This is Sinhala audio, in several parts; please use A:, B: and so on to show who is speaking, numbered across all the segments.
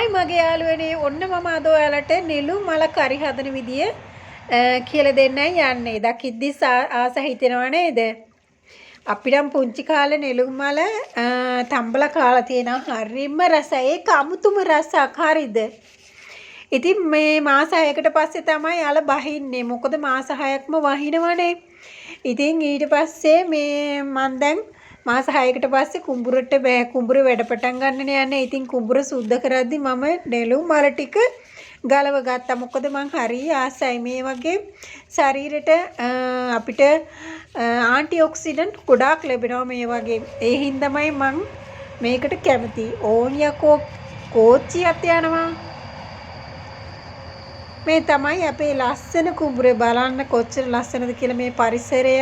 A: හායි මගේ යාළුවනේ ඔන්න මම අද ඔයාලට නෙළුම් මල කරි හදන විදිය කියලා දෙන්නයි යන්නේ. දකිද්දි ආස හිතෙනව නේද? අපි නම් පුංචි කාලේ නෙළුම් මල තම්බලා කාලා තියෙනවා. හරිම රසයි. ඒක අමුතුම රසක්. හරිද? ඉතින් මේ මාස 6කට පස්සේ තමයි යාළ බහින්නේ. මොකද මාස 6ක්ම වහිනවනේ. ඉතින් ඊට පස්සේ මේ මන් දැන් මාස 6කට පස්සේ කුඹුරට කුඹුර වැඩ පටන් ගන්න යන්නේ. ඉතින් කුඹුර සුද්ධ කරද්දි මම නෙළුම් මල ටික ගලව ගත්තා. මොකද මං හරි ආසයි මේ වගේ ශරීරෙට අපිට ආන්ටි ඔක්සිඩන්ට් ගොඩාක් ලැබෙනවා මේ වගේ. ඒ හින්දාමයි මං මේකට කැමති. ඕන් යකෝ කෝච්චියට යනවා. මේ තමයි අපේ ලස්සන කුඹුරේ බලන්න කොච්චර ලස්සනද කියලා මේ පරිසරය.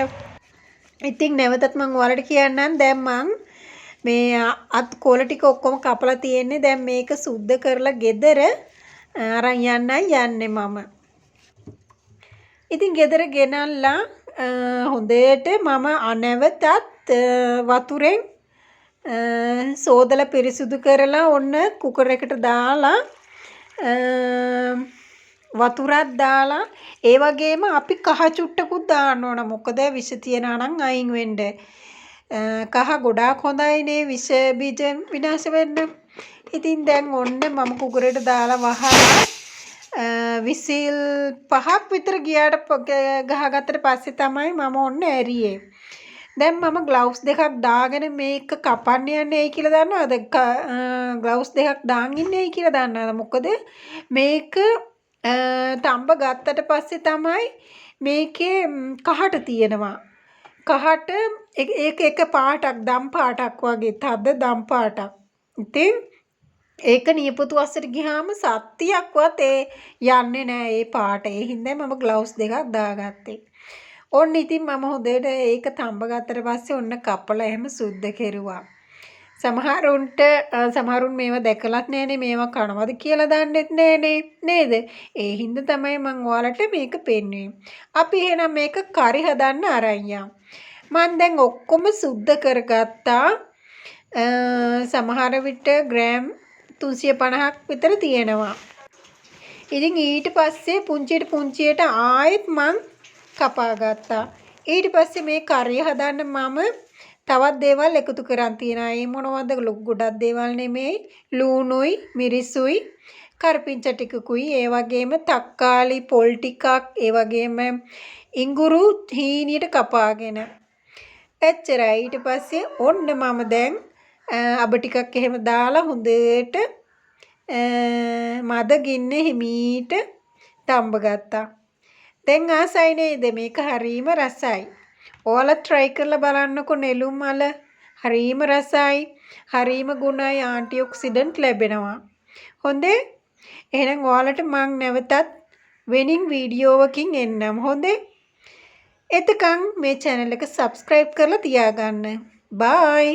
A: ඉතින් නැවතත් මම ඔයාලට කියන්නම් දැන් මං මේ අත් කොළ ටික ඔක්කොම කපලා තියෙන්නේ. දැන් මේක සුද්ධ කරලා ගෙදර අරන් යන්නේ මම. ඉතින් ගෙදර ගෙනල්ලා හොඳට මම නැවතත් වතුරෙන් සෝදලා පිරිසිදු කරලා ඔන්න කුකර් එකට දාලා වතුරක් දාලා ඒ වගේම අපි කහ චුට්ටකුත් දාන්න ඕන. මොකද විෂ තියනවා නම් අයින් වෙන්න. කහ ගොඩාක් හොඳයිනේ විෂ බීජ විනාශ වෙන්න. ඉතින් දැන් ඔන්න මම කුකරේට දාලා වහලා විසිල් 5ක් විතර ගියාට ගහගත්තට පස්සේ තමයි මම ඔන්න ඇරියේ. දැන් මම ග්ලව්ස් දෙකක් දාගෙන මේක කපන්න යන්නේ කියලා දන්නවද? ග්ලව්ස් දෙකක් දාන් ඉන්නේ කියලා දන්නවද? මොකද මේක තඹ ගත්තට පස්සේ තමයි මේකේ කහට තියෙනවා. කහට ඒක එක පාටක් දම් පාටක් වගේ තද දම් පාටක්. ඉතින් ඒක නියපොතු අස්සට ගියාම සත්‍යයක්වත් යන්නේ නැහැ ඒ පාට. ඒ හින්දා මම ග්ලව්ස් දෙකක් දාගත්තේ. ඔන්න ඉතින් මම හොඳට ඒක තඹ ගත්තට පස්සේ ඔන්න කපලා එහෙම සුද්ධ කෙරුවා. සමහරුන් මේවා දැකලත් නැහනේ මේවා කනවද කියලා දන්නෙත් නැහනේ නේද? ඒ හින්දා තමයි මම ඔයාලට මේක පෙන්වුවේ. අපි එහෙනම් මේක කරි හදන්න අරන් යමු. මම දැන් ඔක්කොම සුද්ධ කරගත්තා. සමහර විට ග්‍රෑම් 350ක් විතර තියෙනවා. ඉතින් ඊට පස්සේ පුංචියට ආයෙත් මං කපා ගත්තා. ඊට පස්සේ මේ කරි හදන්න මම තවත් දේවල් එකතු කරන් තියනවා. ඒ මොනවද? ගොඩක් දේවල් නෙමෙයි. ලූණුයි, මිරිසුයි, කරපිංච ටිකකුයි, ඒ වගේම තක්කාලි පොල් ටිකක්, ඒ වගේම ඉඟුරු හීනියට කපාගෙන. එච්චරයි. ඊට පස්සේ ඔන්න මම දැන් අබ ටිකක් එහෙම දාලා හොඳට මද ගින්නේ හිමීට තඹ ගත්තා. දැන් ආසයි නේද? මේක හරීම රසයි. ඔයාලා try කරලා බලන්නකෝ නෙළුම් මල. හරීම රසයි. හරීම ගුණයි ආන්ටි ඔක්සිඩන්ට් ලැබෙනවා. හොඳේ? එහෙනම් ඔයාලට මං නැවතත් වෙනින් වීඩියෝවකින් එන්නම්. හොඳේ? එතකන් මේ channel එක subscribe කරලා තියාගන්න. bye.